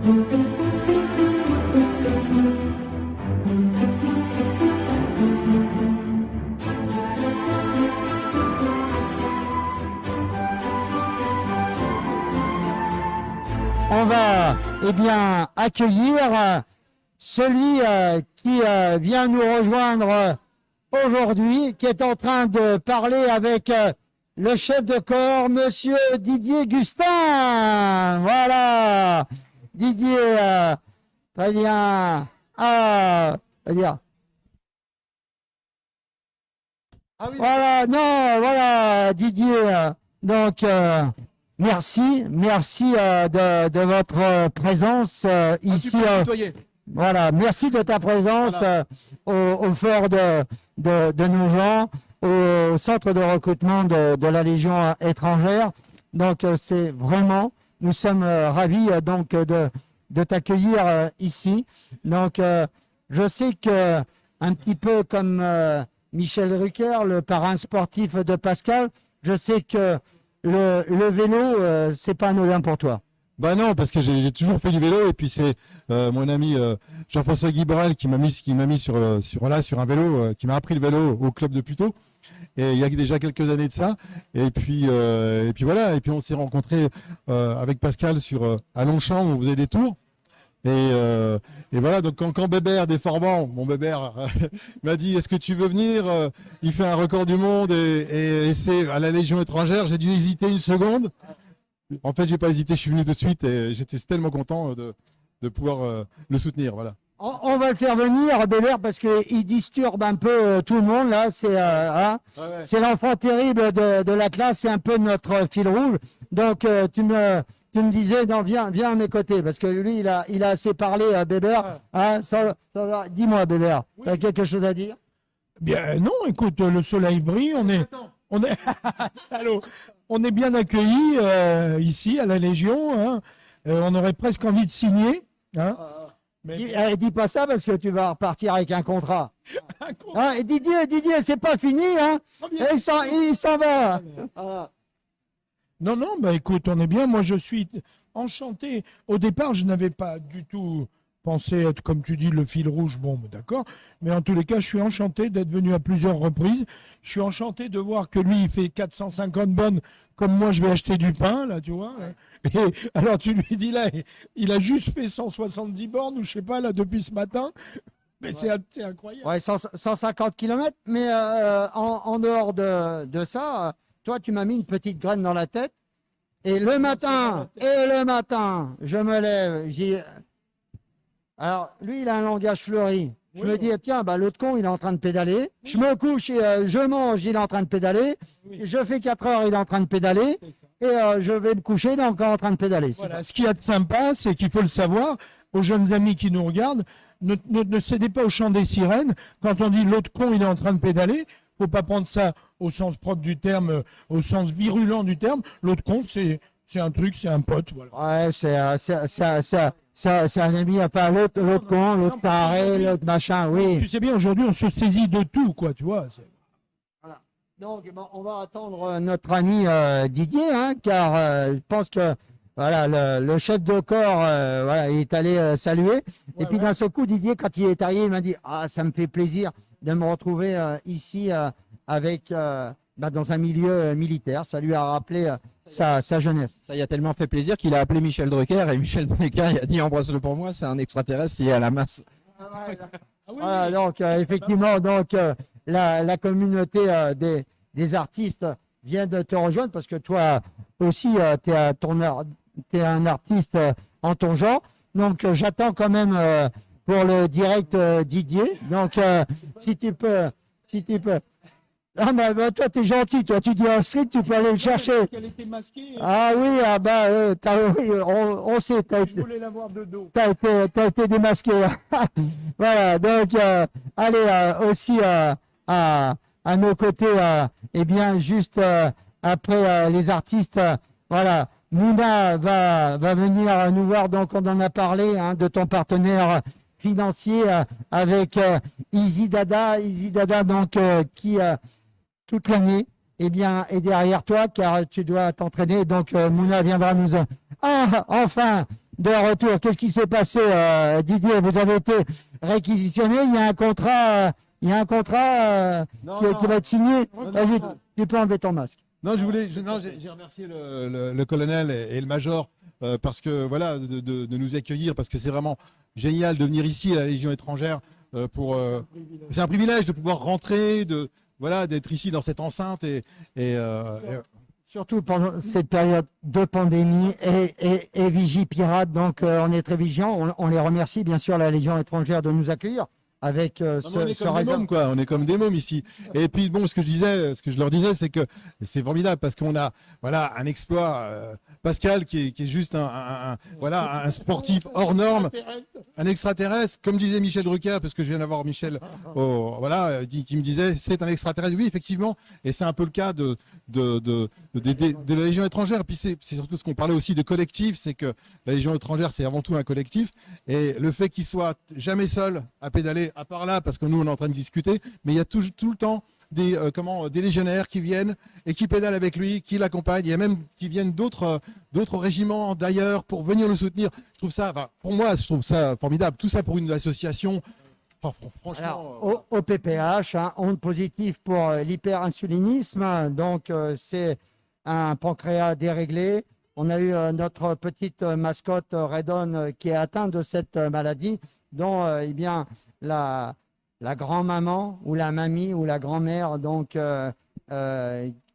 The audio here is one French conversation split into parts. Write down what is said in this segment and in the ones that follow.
On va accueillir celui qui vient nous rejoindre aujourd'hui, qui est en train de parler avec le chef de corps, monsieur Didier Gustin. Voilà, Didier, très bien. Dire. Ah oui. Voilà, non, voilà, Didier. Donc, merci de votre présence ici. Voilà, merci de ta présence au fort de nos gens, au centre de recrutement de la Légion étrangère. Donc, c'est vraiment, nous sommes ravis donc de t'accueillir ici. Donc, je sais que un petit peu comme Michel Drucker, le parrain sportif de Pascal, je sais que le vélo, c'est pas anodin pour toi. Bah non, parce que j'ai toujours fait du vélo et puis c'est mon ami Jean-François Guibrel qui m'a mis sur un vélo, qui m'a appris le vélo au club de Puteaux. Et il y a déjà quelques années de ça. Et puis voilà. Et puis on s'est rencontrés avec Pascal à Longchamp où on faisait des tours. Et voilà, donc quand Bébert des Forbans, mon Bébert, m'a dit est-ce que tu veux venir, il fait un record du monde et c'est à la Légion étrangère, j'ai dû hésiter une seconde. En fait, j'ai pas hésité, je suis venu tout de suite et j'étais tellement content de pouvoir le soutenir. Voilà. On va le faire venir, Bébert, parce qu'il disturbe un peu tout le monde là. C'est l'enfant terrible de la classe, c'est un peu notre fil rouge. Donc tu me disais, non, viens à mes côtés, parce que lui, il a assez parlé à Bébert. Hein, dis-moi, Bébert, tu as quelque chose à dire? Bien, non, écoute, le soleil brille, on est salaud, on est bien accueillis ici à la Légion. Hein. On aurait presque envie de signer. Hein. Mais dis pas ça parce que tu vas repartir avec un contrat. Et Didier, c'est pas fini, hein. Il s'en va. Non, bah écoute, on est bien. Moi, je suis enchanté. Au départ, je n'avais pas du tout pensé être, comme tu dis, le fil rouge. Bon, d'accord. Mais en tous les cas, je suis enchanté d'être venu à plusieurs reprises. Je suis enchanté de voir que lui, il fait 450 bonnes, comme moi, je vais acheter du pain, là, tu vois. Et alors, tu lui dis, là, il a juste fait 170 bornes, ou je sais pas, là, depuis ce matin. Mais c'est incroyable. Ouais, 150 km. Mais en dehors de ça, toi, tu m'as mis une petite graine dans la tête. Et le matin, je me lève. Alors, lui, il a un langage fleuri. Je me dis, tiens, l'autre con, il est en train de pédaler. Oui. Je me couche et je mange, il est en train de pédaler. Oui. Je fais 4 heures, il est en train de pédaler. Et je vais me coucher, il est encore en train de pédaler. Voilà. Ce qu'il y a de sympa, c'est qu'il faut le savoir, aux jeunes amis qui nous regardent, ne cédez pas au chant des sirènes. Quand on dit l'autre con, il est en train de pédaler, il ne faut pas prendre ça au sens propre du terme, au sens virulent du terme. L'autre con, c'est un truc, c'est un pote. Voilà. Ouais, c'est un ami, enfin l'autre con, l'autre taré, l'autre machin, oui. Tu sais bien, aujourd'hui, on se saisit de tout, quoi, tu vois. Voilà. Donc, on va attendre notre ami Didier, hein, car je pense que voilà, le chef de corps il est allé saluer. Et puis d'un seul coup, Didier, quand il est arrivé, il m'a dit « Ah, ça me fait plaisir de me retrouver ici avec dans un milieu militaire. » Ça lui a rappelé sa jeunesse. Ça y a tellement fait plaisir qu'il a appelé Michel Drucker et Michel Drucker il a dit embrasse-le pour moi, c'est un extraterrestre qui est à la masse. Voilà, donc effectivement, la communauté des artistes vient de te rejoindre parce que toi aussi tu es un artiste en ton genre. Donc j'attends quand même pour le direct Didier. Donc si tu peux. Ah toi t'es gentil, toi tu dis un street, tu peux aller le chercher. Elle était masquée. Ah oui, oui, on sait. Je voulais la voir de dos. T'as été démasqué. Voilà, donc allez aussi à nos côtés, juste après les artistes, voilà, Mouna va venir nous voir, donc on en a parlé, hein, de ton partenaire financier avec Easy Dada, donc qui toute l'année est derrière toi car tu dois t'entraîner, donc Mouna viendra nous... Ah, enfin, de retour. Qu'est-ce qui s'est passé, Didier? Vous avez été réquisitionné. Il y a un contrat, qui va être signé. Vas-y, tu peux enlever ton masque. Non, j'ai remercié le colonel et le major parce que voilà de nous accueillir parce que c'est vraiment génial de venir ici à la Légion étrangère c'est un privilège de pouvoir rentrer, d'être ici dans cette enceinte et Surtout pendant cette période de pandémie et vigie pirate, donc on est très vigilant. On les remercie bien sûr la Légion étrangère de nous accueillir avec on est comme des mômes, quoi. On est comme des mômes ici. Et puis bon, ce que je leur disais, c'est que c'est formidable parce qu'on a un exploit. Pascal qui est juste un sportif hors norme, un extraterrestre, comme disait Michel Drucker, parce que je viens d'avoir Michel, qui me disait c'est un extraterrestre. Oui, effectivement, et c'est un peu le cas de la Légion étrangère. Puis c'est surtout ce qu'on parlait aussi de collectif, c'est que la Légion étrangère c'est avant tout un collectif, et le fait qu'il soit jamais seul à pédaler, à part là, parce que nous on est en train de discuter, mais il y a tout le temps des légionnaires qui viennent et qui pédalent avec lui, qui l'accompagnent. Il y a même qui viennent d'autres régiments d'ailleurs pour venir le soutenir. Pour moi, je trouve ça formidable. Tout ça pour une association. Franchement. Alors, au PPH, onde positive pour l'hyperinsulinisme. Donc, c'est un pancréas déréglé. On a eu notre petite mascotte Redon qui est atteinte de cette maladie, dont la grand-maman ou la mamie ou la grand-mère, donc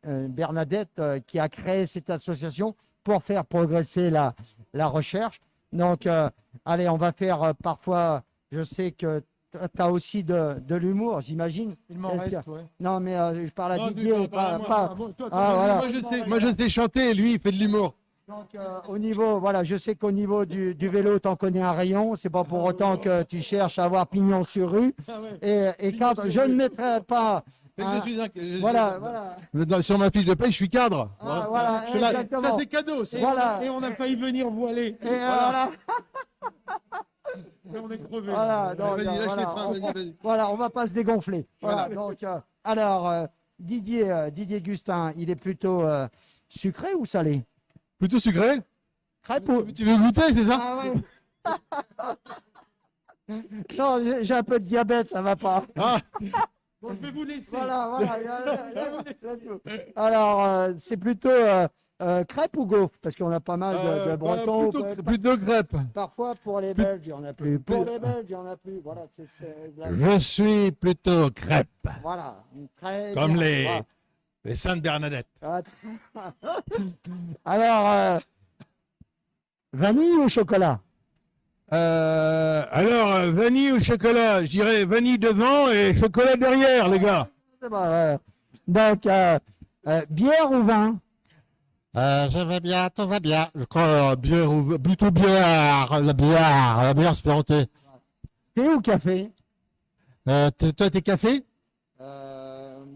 Bernadette, qui a créé cette association pour faire progresser la recherche. Donc, allez, on va faire parfois, je sais que tu as aussi de l'humour, j'imagine. Il m'en reste, ouais. Non, mais je parle à Didier. Moi, je sais chanter et lui, il fait de l'humour. Donc, au niveau, je sais qu'au niveau du vélo, tu en connais un rayon. C'est pas pour autant que tu cherches à avoir pignon sur rue. Et quand je ne mettrai pas. Sur ma fiche de paye, je suis cadre. Exactement. Ça, c'est cadeau. Et on a failli venir voiler. Et voilà. Et on est crevé. On va pas se dégonfler. Donc, alors, Didier Gustin, il est plutôt sucré ou salé? Plutôt sucré. Tu veux goûter, c'est ça? Ah ouais. Non, j'ai un peu de diabète, ça va pas. Bon, je vais vous laisser. Alors, c'est plutôt crêpe ou gaufre? Parce qu'on a pas mal de Bretons. Plutôt crêpe. Parfois, pour les Belges, il n'y en a plus. Pour les Belges, il n'y en a plus. Voilà, Je suis plutôt crêpe. Voilà. Comme les Sainte Bernadette. Alors, vanille ou chocolat? Alors, vanille ou chocolat? Je dirais vanille devant et chocolat derrière, les gars. Donc, bière ou vin? Je vais bien, tout va bien. Je crois bière ou plutôt bière. La bière, c'est planté. Thé ou café? Toi, t'es café?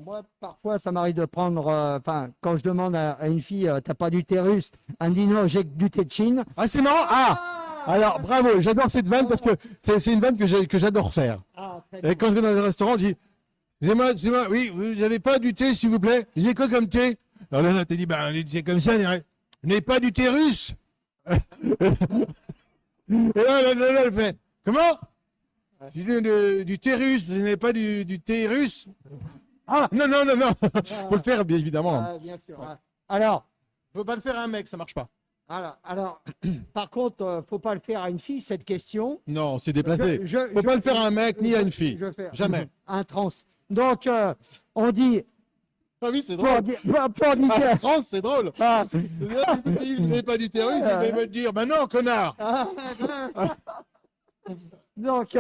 Moi, parfois, ça m'arrive de prendre. Quand je demande à une fille, t'as pas d'utérus? Elle me dit non, j'ai du thé de Chine. Ah, c'est marrant. Alors, bravo, j'adore cette vanne parce que c'est une vanne que j'adore faire. Et quand je vais dans un restaurant, je dis, excusez-moi, oui, vous n'avez pas du thé, s'il vous plaît? Vous avez quoi comme thé? Alors là, t'as dit, c'est comme ça, je n'ai pas d'utérus. Et là, elle fait, comment? J'ai dit, du thérus, vous n'avez pas du thérus? Ah, non. Faut le faire, bien évidemment. Bien sûr. Alors. Faut pas le faire à un mec, ça marche pas. Alors, par contre, faut pas le faire à une fille, cette question. Non, c'est déplacé. Faut pas le faire à un mec ni à une fille. Jamais. Un trans. Donc, on dit. Ah oui, c'est drôle. Un trans, c'est drôle. Vous n'avez pas d'utérus, vous allez me dire, non, connard. Donc,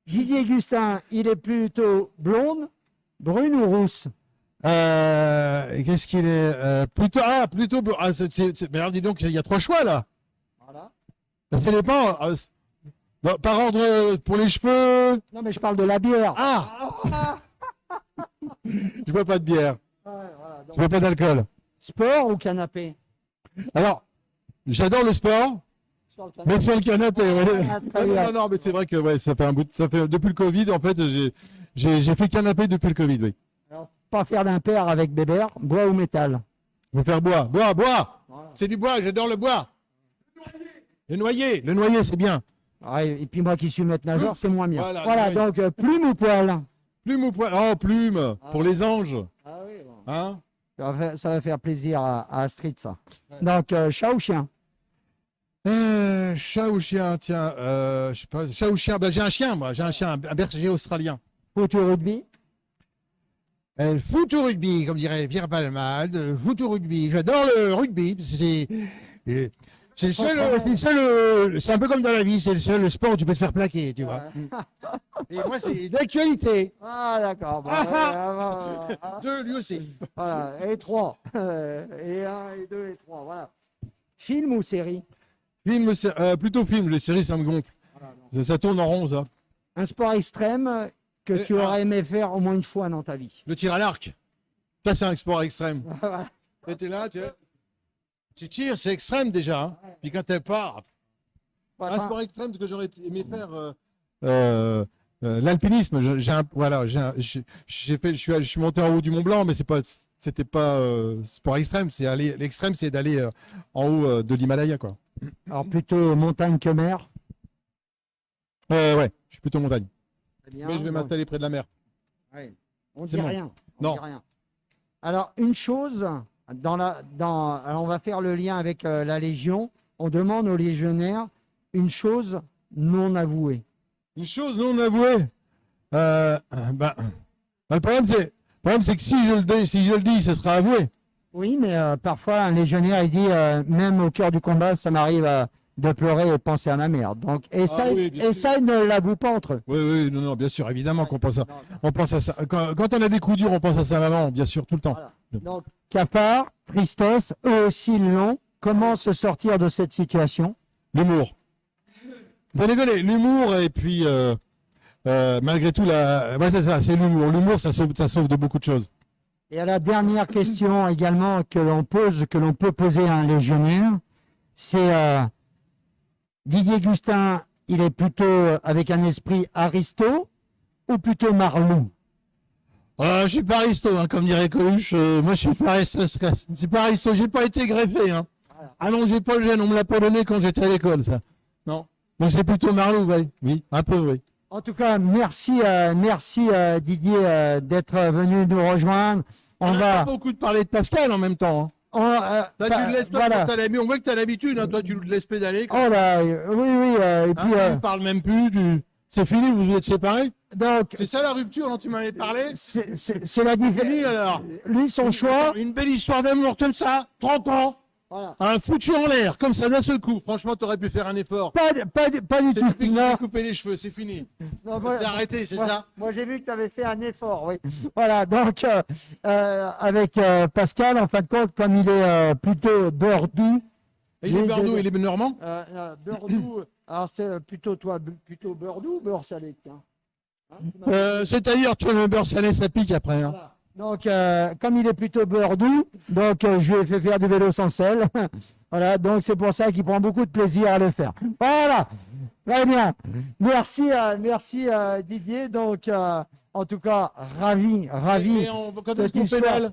Didier Gustin, il est plutôt blonde, brune ou rousse? Qu'est-ce qu'il est plutôt bleu. Mais alors dis donc, il y a 3 choix là. Voilà. Ça dépend. Par ordre pour les cheveux. Non, mais je parle de la bière. Je bois pas de bière. Je bois pas d'alcool. Sport ou canapé? Alors, j'adore le sport. Mais sur le canapé. Non, mais c'est vrai que ça fait depuis le Covid. En fait, j'ai fait canapé depuis le Covid, oui. Alors, pas faire d'impair avec Bébert, bois ou métal? Je veux faire bois. Voilà. C'est du bois, j'adore le bois. Le noyer, c'est bien. Ah, et puis moi qui suis maître nageur, c'est moins bien. Voilà, Voilà, oui. donc plume ou poil? Plume ou poil? Oh, plume, pour les anges. Ah oui, bon. Hein? Ça va faire plaisir à Astrid, ça. Ouais. Donc, chat ou chien? Chat ou chien, tiens, je sais pas, chat ou chien, bah, j'ai un chien, moi, j'ai un chien, un berger australien. Foot ou rugby? Foot ou rugby, comme dirait Pierre Palmade, foot ou rugby. J'adore le rugby, parce que c'est le seul, c'est un peu comme dans la vie, c'est le seul sport où tu peux te faire plaquer, tu vois. Et moi, c'est d'actualité. Ah, d'accord. Bon, Deux, lui aussi. voilà, et 3. Et 1, et 2, et 3. Voilà. Film ou série? Film, plutôt film, les séries, ça me gonfle. Voilà, Ça tourne en rond, ça. un sport extrême que tu aurais aimé faire au moins une fois dans ta vie. Le tir à l'arc. Ça, c'est un sport extrême. Voilà. Tu es là, tu tires, c'est extrême déjà. Hein. Puis quand t'es pas. Un sport extrême que j'aurais aimé faire. L'alpinisme. Je suis monté en haut du Mont Blanc, mais c'était pas sport extrême. L'extrême, c'est d'aller en haut de l'Himalaya, quoi. Alors, plutôt montagne que mer? Ouais, je suis plutôt montagne. Très bien. Mais je vais m'installer près de la mer. Ouais. On C'est dit bon. rien. On Non. dit rien. Alors, une chose, alors on va faire le lien avec la Légion. On demande aux légionnaires une chose non avouée. Une chose non avouée. Le problème, c'est que si je le dis, ça sera avoué. Oui, mais parfois, un légionnaire, il dit, même au cœur du combat, ça m'arrive de pleurer et de penser à ma mère. Donc, essaye, bien sûr. essaye ne l'avoue pas entre eux. Oui, non, bien sûr, évidemment qu'on pense à. On pense à ça. Quand on a des coups durs, on pense à sa maman, bien sûr, tout le temps. Voilà. Donc, Cafard, Christos, eux aussi l'ont. Comment se sortir de cette situation? L'humour. Faut rigoler, l'humour et puis malgré tout, ouais, c'est ça, c'est l'humour. L'humour, ça sauve de beaucoup de choses. Et à la dernière question également que l'on peut poser à un légionnaire, c'est Didier Gustin, il est plutôt avec un esprit aristo ou plutôt marlou? Je suis pas aristo, hein, comme dirait Coluche. Moi, je suis pas aristo. C'est pas aristo. J'ai pas été greffé. Hein. Ah non, j'ai pas le gène. On me l'a pas donné quand j'étais à l'école, ça. Non. Donc c'est plutôt marlou, oui. Oui, un peu, oui. En tout cas, merci Didier d'être venu nous rejoindre. On va pas beaucoup de parler de Pascal en même temps. Hein. Tu le laisses voilà. on voit que tu as l'habitude, hein. Toi tu le laisses pédaler. Oh là, oui, et puis Tu ne parles même plus, c'est fini, vous êtes séparés. donc C'est ça la rupture dont tu m'avais parlé. c'est la Fini différence. alors. Lui, son choix. Une belle histoire d'amour comme ça, 30 ans, Voilà. un foutu en l'air, comme ça d'un seul coup. Franchement, tu aurais pu faire un effort. Pas du C'est tout. depuis que Non. tu coupé les cheveux, c'est fini. Non, Ça voilà. s'est arrêté, c'est Moi, ça. moi, j'ai vu que tu avais fait un effort, oui. Voilà, donc avec Pascal, en fin de compte, comme il est plutôt beurre doux, Et il est Bordeaux, il est normand. beurre doux, alors c'est plutôt toi, plutôt beurre doux ou beurre salé, tiens. Hein, tu m'as- C'est-à-dire, tu as le beurre salé, ça pique après. Hein. Voilà. Donc, comme il est plutôt beurre doux, donc je lui ai fait faire du vélo sans selle. Voilà, donc c'est pour ça qu'il prend beaucoup de plaisir à le faire. Voilà, très bien. Merci Didier. Donc, en tout cas, ravi. Et quand est-ce qu'on Cette pédale?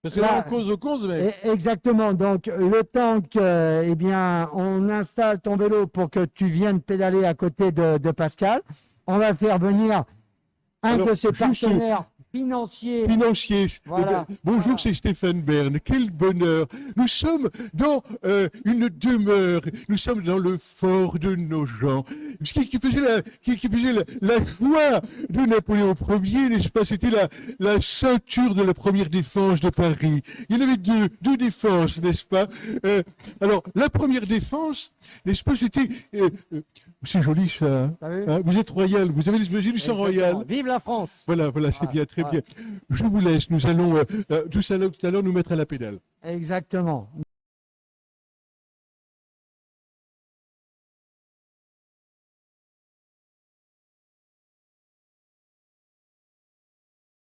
Parce que là, Là, on cause, mais. Exactement. Donc, le temps que, eh bien, on installe ton vélo pour que tu viennes pédaler à côté de Pascal, on va faire venir un Alors, de ses juste- partenaires financiers. Financier. Voilà. Bonjour, Voilà. c'est Stéphane Bern. Quel bonheur. Nous sommes dans une demeure. Nous sommes dans le fort de nos gens. Ce qui faisait la joie de Napoléon Ier, n'est-ce pas? C'était la ceinture de la première défense de Paris. Il y en avait deux défenses, n'est-ce pas? Alors, la première défense, n'est-ce pas, c'était... c'est joli ça. Hein. T'as vu Hein, vous êtes royal. Vous avez du sang royal. Vive la France. Voilà, c'est Voilà, bien, très voilà. bien. Je vous laisse, nous allons tout à l'heure nous mettre à la pédale. Exactement.